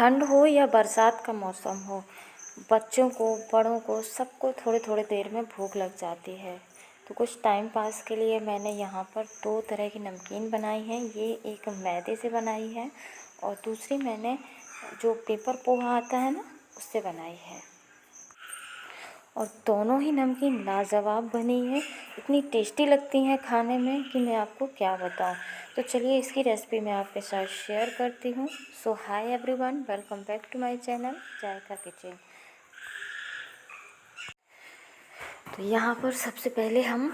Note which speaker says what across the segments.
Speaker 1: ठंड हो या बरसात का मौसम हो, बच्चों को, बड़ों को, सबको थोड़ी थोड़ी देर में भूख लग जाती है। तो कुछ टाइम पास के लिए मैंने यहाँ पर 2 तरह की नमकीन बनाई हैं। ये एक मैदे से बनाई है और दूसरी मैंने जो पेपर पोहा आता है ना, उससे बनाई है। और दोनों ही नमकीन लाजवाब बनी है, इतनी टेस्टी लगती हैं खाने में कि मैं आपको क्या बताऊं। तो चलिए इसकी रेसिपी मैं आपके साथ शेयर करती हूँ। So hi everyone, welcome back to my channel Zaika Kitchen. तो यहाँ पर सबसे पहले हम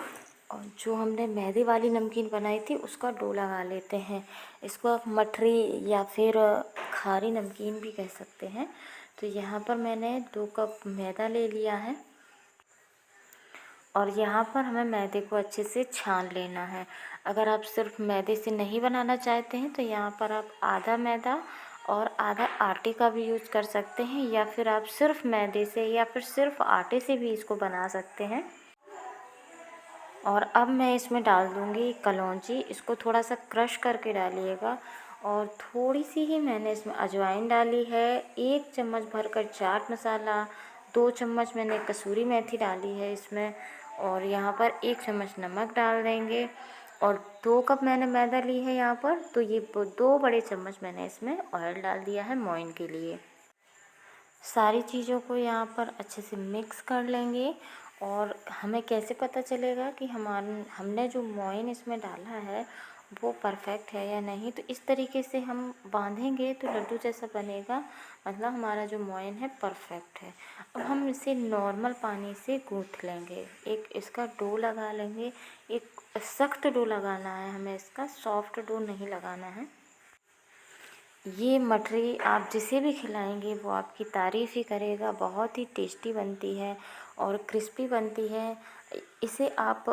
Speaker 1: जो हमने मैदे वाली नमकीन बनाई थी उसका डो लगा लेते हैं। इसको आप मठरी या फिर खारी नमकीन भी कह सकते हैं। तो यहाँ पर मैंने 2 कप मैदा ले लिया है और यहाँ पर हमें मैदे को अच्छे से छान लेना है। अगर आप सिर्फ मैदे से नहीं बनाना चाहते हैं तो यहाँ पर आप आधा मैदा और आधा आटे का भी यूज़ कर सकते हैं, या फिर आप सिर्फ मैदे से या फिर सिर्फ आटे से भी इसको बना सकते हैं। और अब मैं इसमें डाल दूँगी कलौंजी। इसको थोड़ा सा क्रश करके डालिएगा। और थोड़ी सी ही मैंने इसमें अजवाइन डाली है, 1 चम्मच भरकर चाट मसाला, 2 चम्मच मैंने कसूरी मेथी डाली है इसमें, और यहाँ पर 1 चम्मच नमक डाल देंगे। और 2 कप मैंने मैदा ली है यहाँ पर, तो ये 2 बड़े चम्मच मैंने इसमें ऑयल डाल दिया है मोइन के लिए। सारी चीज़ों को यहाँ पर अच्छे से मिक्स कर लेंगे। और हमें कैसे पता चलेगा कि हमने जो मोइन इसमें डाला है वो परफेक्ट है या नहीं। तो इस तरीके से हम बांधेंगे तो लड्डू जैसा बनेगा, मतलब हमारा जो मोइन है परफेक्ट है। अब हम इसे नॉर्मल पानी से गूँथ लेंगे, एक इसका डो लगा लेंगे। एक सख्त डो लगाना है हमें, इसका सॉफ्ट डो नहीं लगाना है। ये मठरी आप जिसे भी खिलाएंगे वो आपकी तारीफ़ ही करेगा। बहुत ही टेस्टी बनती है और क्रिस्पी बनती है। इसे आप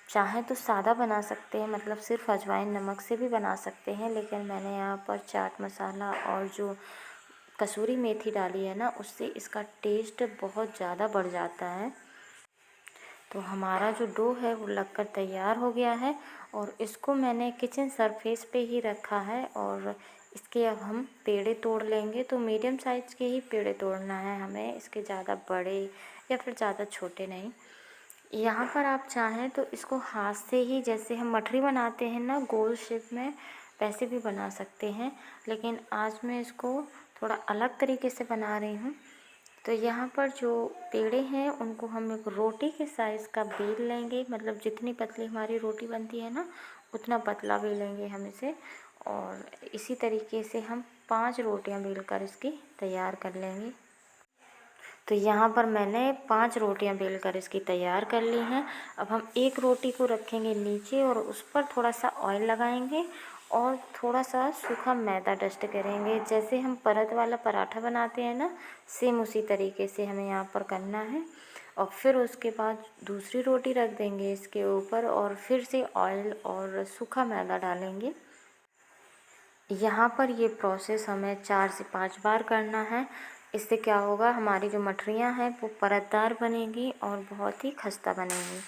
Speaker 1: चाहें तो सादा बना सकते हैं, मतलब सिर्फ अजवाइन नमक से भी बना सकते हैं, लेकिन मैंने यहाँ पर चाट मसाला और जो कसूरी मेथी डाली है ना, उससे इसका टेस्ट बहुत ज़्यादा बढ़ जाता है। तो हमारा जो डो है वो लगकर तैयार हो गया है और इसको मैंने किचन सरफेस पे ही रखा है। और इसके अब हम पेड़े तोड़ लेंगे। तो मीडियम साइज़ के ही पेड़े तोड़ना है हमें, इसके ज़्यादा बड़े या फिर ज़्यादा छोटे नहीं। यहाँ पर आप चाहें तो इसको हाथ से ही, जैसे हम मठरी बनाते हैं ना गोल शेप में, वैसे भी बना सकते हैं, लेकिन आज मैं इसको थोड़ा अलग तरीके से बना रही हूँ। तो यहाँ पर जो पेड़े हैं उनको हम एक रोटी के साइज़ का बेल लेंगे, मतलब जितनी पतली हमारी रोटी बनती है ना उतना पतला बेलेंगे हम इसे। और इसी तरीके से हम 5 रोटियाँ बेलकर इसकी तैयार कर लेंगे। तो यहाँ पर मैंने 5 रोटियाँ बेलकर इसकी तैयार कर ली हैं। अब हम एक रोटी को रखेंगे नीचे और उस पर थोड़ा सा ऑयल लगाएंगे और थोड़ा सा सूखा मैदा डस्ट करेंगे। जैसे हम परत वाला पराठा बनाते हैं ना, सेम उसी तरीके से हमें यहाँ पर करना है। और फिर उसके बाद दूसरी रोटी रख देंगे इसके ऊपर और फिर से ऑयल और सूखा मैदा डालेंगे। यहाँ पर ये प्रोसेस हमें 4 से 5 बार करना है। इससे क्या होगा, हमारी जो मठरियाँ हैं वो परतदार बनेंगी और बहुत ही खस्ता बनेंगी।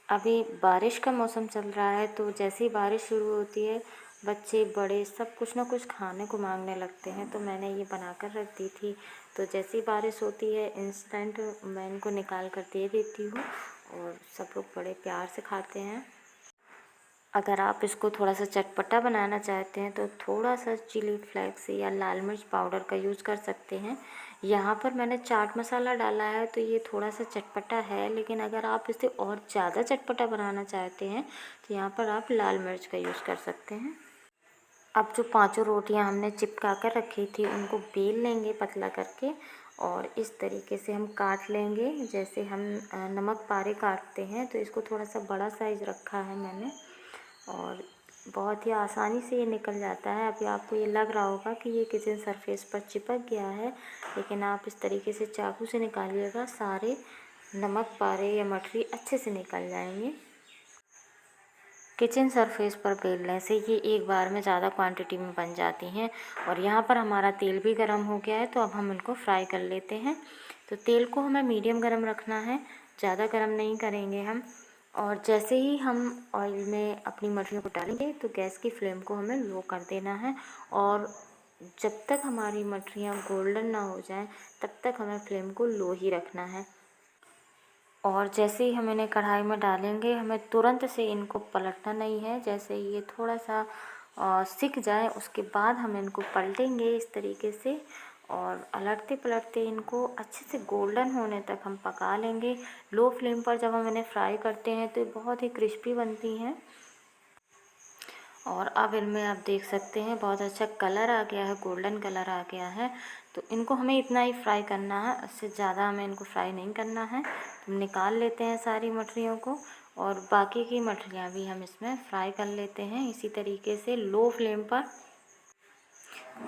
Speaker 1: अभी बारिश का मौसम चल रहा है, तो जैसे ही बारिश शुरू होती है बच्चे बड़े सब कुछ ना कुछ खाने को मांगने लगते हैं। तो मैंने ये बना कर रख दी थी, तो जैसे ही बारिश होती है इंस्टेंट मैं इनको निकाल कर दे देती हूँ और सब लोग बड़े प्यार से खाते हैं। अगर आप इसको थोड़ा सा चटपटा बनाना चाहते हैं तो थोड़ा सा चिली फ्लेक्स या लाल मिर्च पाउडर का यूज़ कर सकते हैं। यहाँ पर मैंने चाट मसाला डाला है तो ये थोड़ा सा चटपटा है, लेकिन अगर आप इसे और ज़्यादा चटपटा बनाना चाहते हैं तो यहाँ पर आप लाल मिर्च का यूज़ कर सकते हैं। अब जो 5 रोटियाँ हमने चिपका कर रखी थी उनको बेल लेंगे पतला करके और इस तरीके से हम काट लेंगे, जैसे हम नमक पारे काटते हैं। तो इसको थोड़ा सा बड़ा साइज़ रखा है मैंने और बहुत ही आसानी से ये निकल जाता है। अभी आपको ये लग रहा होगा कि ये किचन सरफेस पर चिपक गया है, लेकिन आप इस तरीके से चाकू से निकालिएगा, सारे नमक पारे या मठरी अच्छे से निकल जाएंगे। किचन सरफेस पर बेलने से ये एक बार में ज़्यादा क्वांटिटी में बन जाती हैं। और यहाँ पर हमारा तेल भी गर्म हो गया है, तो अब हम इनको फ्राई कर लेते हैं। तो तेल को हमें मीडियम गर्म रखना है, ज़्यादा गर्म नहीं करेंगे हम। और जैसे ही हम ऑयल में अपनी मछलियों को डालेंगे तो गैस की फ्लेम को हमें लो कर देना है और जब तक हमारी मठरियाँ गोल्डन ना हो जाएं तब तक हमें फ्लेम को लो ही रखना है। और जैसे ही हम इन्हें कढ़ाई में डालेंगे हमें तुरंत से इनको पलटना नहीं है। जैसे ये थोड़ा सा सिक जाए उसके बाद हम इनको पलटेंगे इस तरीके से, और अलटते पलटते इनको अच्छे से गोल्डन होने तक हम पका लेंगे। लो फ्लेम पर जब हम इन्हें फ्राई करते हैं तो ये बहुत ही क्रिस्पी बनती हैं। और अब इनमें आप देख सकते हैं बहुत अच्छा कलर आ गया है, गोल्डन कलर आ गया है। तो इनको हमें इतना ही फ्राई करना है, उससे ज़्यादा हमें इनको फ्राई नहीं करना है। हम निकाल लेते हैं सारी मछलियों को, और बाकी की मछलियाँ भी हम इसमें फ्राई कर लेते हैं इसी तरीके से लो फ्लेम पर।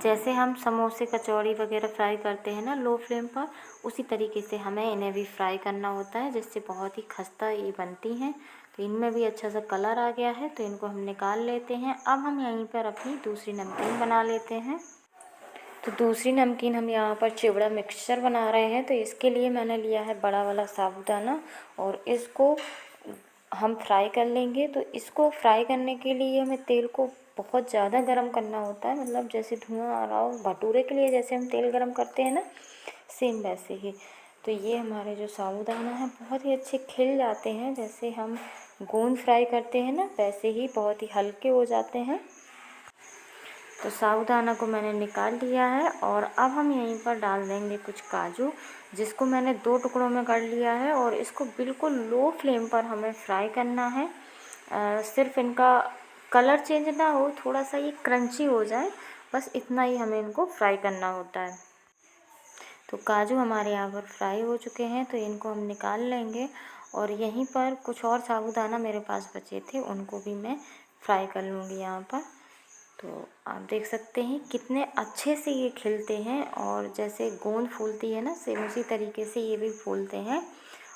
Speaker 1: जैसे हम समोसे कचौड़ी वगैरह फ्राई करते हैं ना लो फ्लेम पर, उसी तरीके से हमें इन्हें भी फ्राई करना होता है, जिससे बहुत ही खस्ता ये बनती हैं। तो इनमें भी अच्छा सा कलर आ गया है, तो इनको हम निकाल लेते हैं। अब हम यहीं पर अपनी दूसरी नमकीन बना लेते हैं। तो दूसरी नमकीन हम यहाँ पर चिवड़ा मिक्सचर बना रहे हैं। तो इसके लिए मैंने लिया है बड़ा वाला साबूदाना, और इसको हम फ्राई कर लेंगे। तो इसको फ्राई करने के लिए हमें तेल को बहुत ज़्यादा गर्म करना होता है, मतलब जैसे धुआं आ रहा हो भटूरे के लिए जैसे हम तेल गर्म करते हैं ना, सेम वैसे ही। तो ये हमारे जो साबूदाना है बहुत ही अच्छे खिल जाते हैं, जैसे हम गोंद फ्राई करते हैं ना वैसे ही बहुत ही हल्के हो जाते हैं। तो साबूदाना को मैंने निकाल लिया है, और अब हम यहीं पर डाल देंगे कुछ काजू, जिसको मैंने 2 टुकड़ों में कर लिया है। और इसको बिल्कुल लो फ्लेम पर हमें फ्राई करना है। सिर्फ इनका कलर चेंज ना हो, थोड़ा सा ये क्रंची हो जाए, बस इतना ही हमें इनको फ्राई करना होता है। तो काजू हमारे यहाँ पर फ्राई हो चुके हैं, तो इनको हम निकाल लेंगे। और यहीं पर कुछ और साबूदाना मेरे पास बचे थे, उनको भी मैं फ्राई कर लूँगी यहाँ पर। तो आप देख सकते हैं कितने अच्छे से ये खिलते हैं, और जैसे गोंद फूलती है ना सेम उसी तरीके से ये भी फूलते हैं।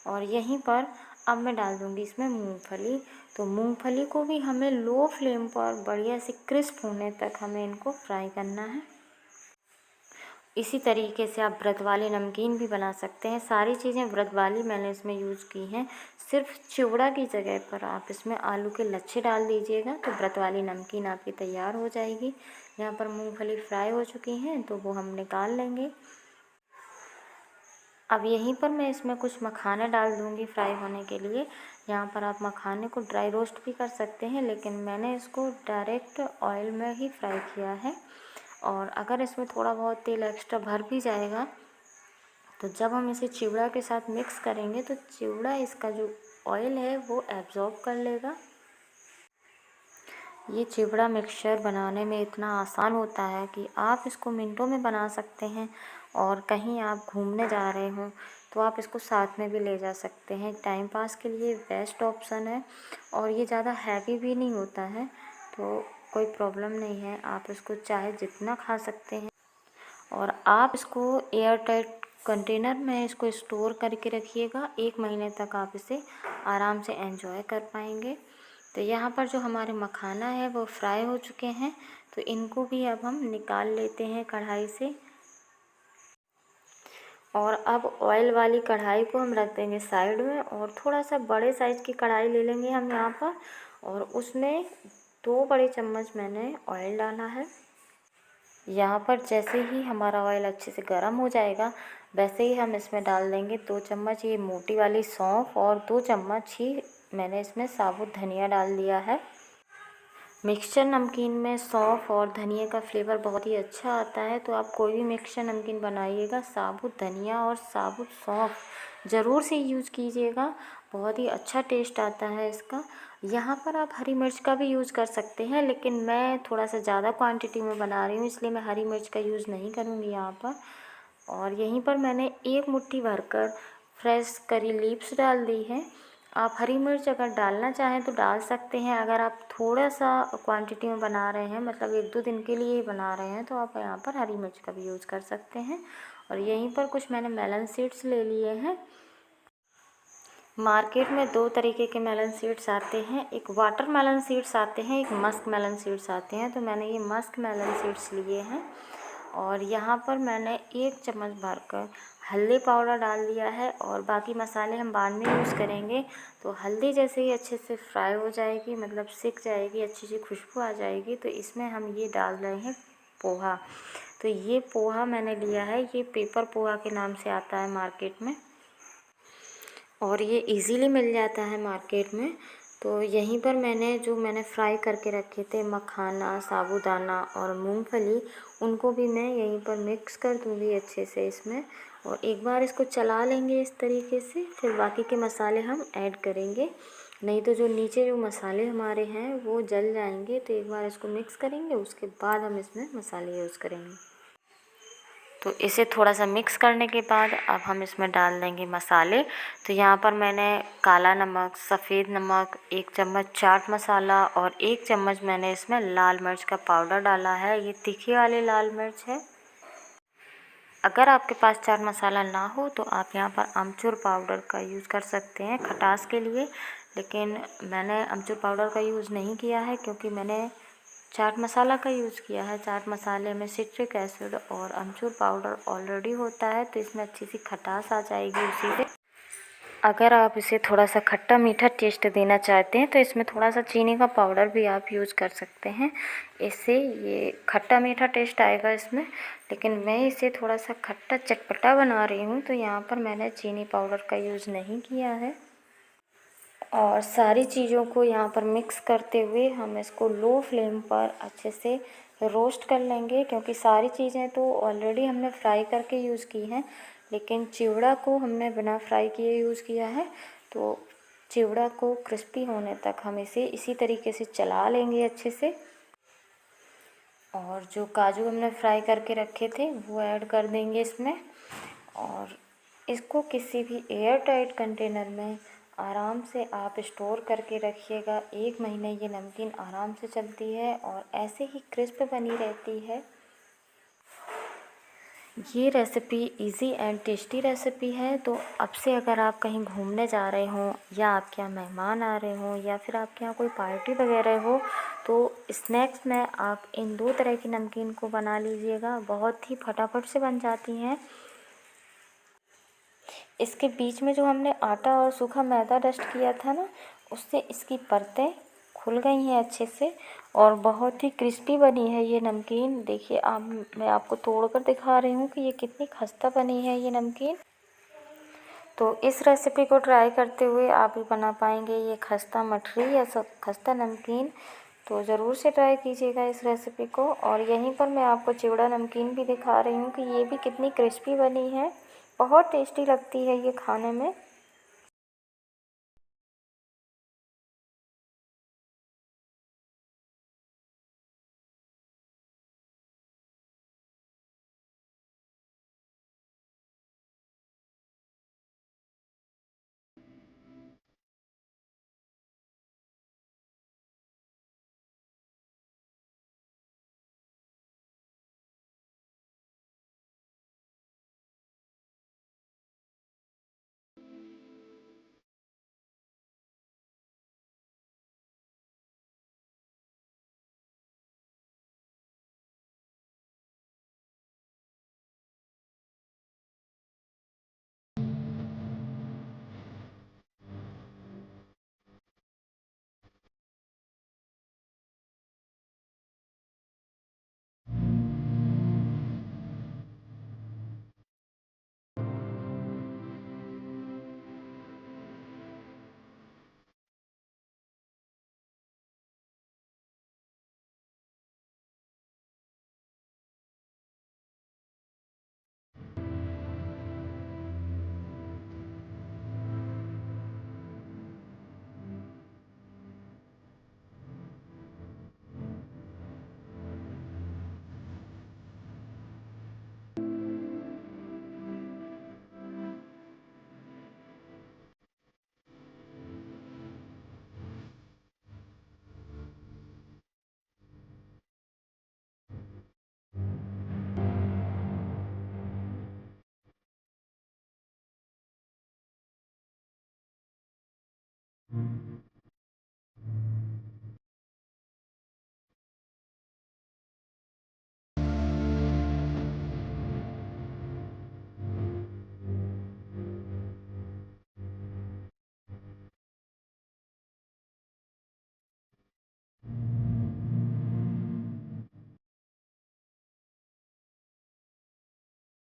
Speaker 1: और यहीं पर अब मैं डाल दूँगी इसमें मूंगफली। तो मूंगफली को भी हमें लो फ्लेम पर बढ़िया से क्रिस्प होने तक हमें इनको फ्राई करना है। इसी तरीके से आप व्रत वाली नमकीन भी बना सकते हैं। सारी चीज़ें व्रत वाली मैंने इसमें यूज़ की हैं। सिर्फ चिवड़ा की जगह पर आप इसमें आलू के लच्छे डाल दीजिएगा, तो व्रत वाली नमकीन आपकी तैयार हो जाएगी। यहाँ पर मूंगफली फ्राई हो चुकी हैं, तो वो हम निकाल लेंगे। अब यहीं पर मैं इसमें कुछ मखाने डाल दूँगी फ्राई होने के लिए। यहाँ पर आप मखाने को ड्राई रोस्ट भी कर सकते हैं, लेकिन मैंने इसको डायरेक्ट ऑयल में ही फ्राई किया है। और अगर इसमें थोड़ा बहुत तेल एक्स्ट्रा भर भी जाएगा, तो जब हम इसे चिवड़ा के साथ मिक्स करेंगे तो चिवड़ा इसका जो ऑयल है वो एब्जॉर्ब कर लेगा। ये चिवड़ा मिक्सचर बनाने में इतना आसान होता है कि आप इसको मिनटों में बना सकते हैं। और कहीं आप घूमने जा रहे हों तो आप इसको साथ में भी ले जा सकते हैं। टाइम पास के लिए बेस्ट ऑप्शन है, और ये ज़्यादा हैवी भी नहीं होता है, तो कोई प्रॉब्लम नहीं है। आप इसको चाहे जितना खा सकते हैं। और आप इसको एयर टाइट कंटेनर में इसको स्टोर करके रखिएगा। 1 महीने तक आप इसे आराम से एंजॉय कर पाएंगे। तो यहाँ पर जो हमारे मखाना है वो फ्राई हो चुके हैं, तो इनको भी अब हम निकाल लेते हैं कढ़ाई से। और अब ऑयल वाली कढ़ाई को हम रख देंगे साइड में, और थोड़ा सा बड़े साइज़ की कढ़ाई ले लेंगे हम यहाँ पर, और उसमें 2 बड़े चम्मच मैंने ऑयल डाला है। यहाँ पर जैसे ही हमारा ऑयल अच्छे से गर्म हो जाएगा, वैसे ही हम इसमें डाल देंगे 2 चम्मच ये मोटी वाली सौंफ, और 2 चम्मच ही मैंने इसमें साबुत धनिया डाल दिया है। मिक्सचर नमकीन में सौंफ और धनिया का फ्लेवर बहुत ही अच्छा आता है, तो आप कोई भी मिक्सचर नमकीन बनाइएगा साबुत धनिया और साबुत सौंफ ज़रूर से यूज़ कीजिएगा, बहुत ही अच्छा टेस्ट आता है इसका। यहाँ पर आप हरी मिर्च का भी यूज़ कर सकते हैं, लेकिन मैं थोड़ा सा ज़्यादा क्वांटिटी में बना रही हूँ, इसलिए मैं हरी मिर्च का यूज़ नहीं करूँगी यहाँ पर। और यहीं पर मैंने 1 मुट्ठी भरकर फ्रेश करी लीव्स डाल दी है। आप हरी मिर्च अगर डालना चाहें तो डाल सकते हैं। अगर आप थोड़ा सा क्वांटिटी में बना रहे हैं, मतलब 1-2 दिन के लिए बना रहे हैं, तो आप यहाँ पर हरी मिर्च का भी यूज़ कर सकते हैं। और यहीं पर कुछ मैंने मेलन सीड्स ले लिए हैं। मार्केट में 2 तरीके के मेलन सीड्स आते हैं, एक वाटर मेलन सीड्स आते हैं, एक मस्क मेलन सीड्स आते हैं। तो मैंने ये मस्क मेलन सीड्स लिए हैं। और यहाँ पर मैंने 1 चम्मच भरकर हल्दी पाउडर डाल दिया है, और बाकी मसाले हम बाद में यूज़ करेंगे। तो हल्दी जैसे ही अच्छे से फ्राई हो जाएगी, मतलब सिक जाएगी, अच्छी सी खुशबू आ जाएगी, तो इसमें हम ये डाल रहे हैं पोहा। तो ये पोहा मैंने लिया है, ये पेपर पोहा के नाम से आता है मार्केट में और ये इजीली मिल जाता है मार्केट में। तो यहीं पर मैंने फ्राई करके रखे थे मखाना, साबूदाना और मूंगफली, उनको भी मैं यहीं पर मिक्स कर दूँगी अच्छे से इसमें और एक बार इसको चला लेंगे इस तरीके से, फिर बाकी के मसाले हम ऐड करेंगे, नहीं तो जो नीचे जो मसाले हमारे हैं वो जल जाएंगे। तो एक बार इसको मिक्स करेंगे, उसके बाद हम इसमें मसाले यूज़ करेंगे। तो इसे थोड़ा सा मिक्स करने के बाद अब हम इसमें डाल देंगे मसाले। तो यहाँ पर मैंने काला नमक, सफ़ेद नमक, 1 चम्मच चाट मसाला और 1 चम्मच मैंने इसमें लाल मिर्च का पाउडर डाला है। ये तीखी वाली लाल मिर्च है। अगर आपके पास चाट मसाला ना हो तो आप यहाँ पर अमचूर पाउडर का यूज़ कर सकते हैं खटास के लिए, लेकिन मैंने अमचूर पाउडर का यूज़ नहीं किया है क्योंकि मैंने चाट मसाला का यूज़ किया है। चाट मसाले में सिट्रिक एसिड और अमचूर पाउडर ऑलरेडी होता है, तो इसमें अच्छी सी खटास आ जाएगी उसी से। अगर आप इसे थोड़ा सा खट्टा मीठा टेस्ट देना चाहते हैं तो इसमें थोड़ा सा चीनी का पाउडर भी आप यूज़ कर सकते हैं, इससे ये खट्टा मीठा टेस्ट आएगा इसमें। लेकिन मैं इसे थोड़ा सा खट्टा चटपटा बना रही हूँ, तो यहाँ पर मैंने चीनी पाउडर का यूज़ नहीं किया है। और सारी चीज़ों को यहाँ पर मिक्स करते हुए हम इसको लो फ्लेम पर अच्छे से रोस्ट कर लेंगे, क्योंकि सारी चीज़ें तो ऑलरेडी हमने फ्राई करके यूज़ की हैं, लेकिन चिवड़ा को हमने बिना फ्राई किए यूज़ किया है। तो चिवड़ा को क्रिस्पी होने तक हम इसे इसी तरीके से चला लेंगे अच्छे से। और जो काजू हमने फ्राई करके रखे थे वो ऐड कर देंगे इसमें और इसको किसी भी एयर टाइट कंटेनर में आराम से आप स्टोर करके रखिएगा। 1 महीने ये नमकीन आराम से चलती है और ऐसे ही क्रिस्प बनी रहती है। ये recipe easy and tasty recipe है। तो अब से अगर आप कहीं घूमने जा रहे हों या आपके यहाँ मेहमान आ रहे हों या फिर आपके यहाँ कोई पार्टी वगैरह हो, तो स्नैक्स में आप इन 2 तरह की नमकीन को बना लीजिएगा, बहुत ही फटाफट से बन जाती हैं। इसके बीच में जो हमने आटा और सूखा मैदा डस्ट किया था ना, उससे इसकी परतें खुल गई हैं अच्छे से और बहुत ही क्रिस्पी बनी है ये नमकीन। देखिए मैं आपको तोड़कर दिखा रही हूँ कि ये कितनी खस्ता बनी है ये नमकीन। तो इस रेसिपी को ट्राई करते हुए आप भी बना पाएंगे ये खस्ता मठरी या खस्ता नमकीन। तो ज़रूर से ट्राई कीजिएगा इस रेसिपी को। और यहीं पर मैं आपको चिवड़ा नमकीन भी दिखा रही हूँ कि ये भी कितनी क्रिस्पी बनी है, बहुत टेस्टी लगती है ये खाने में।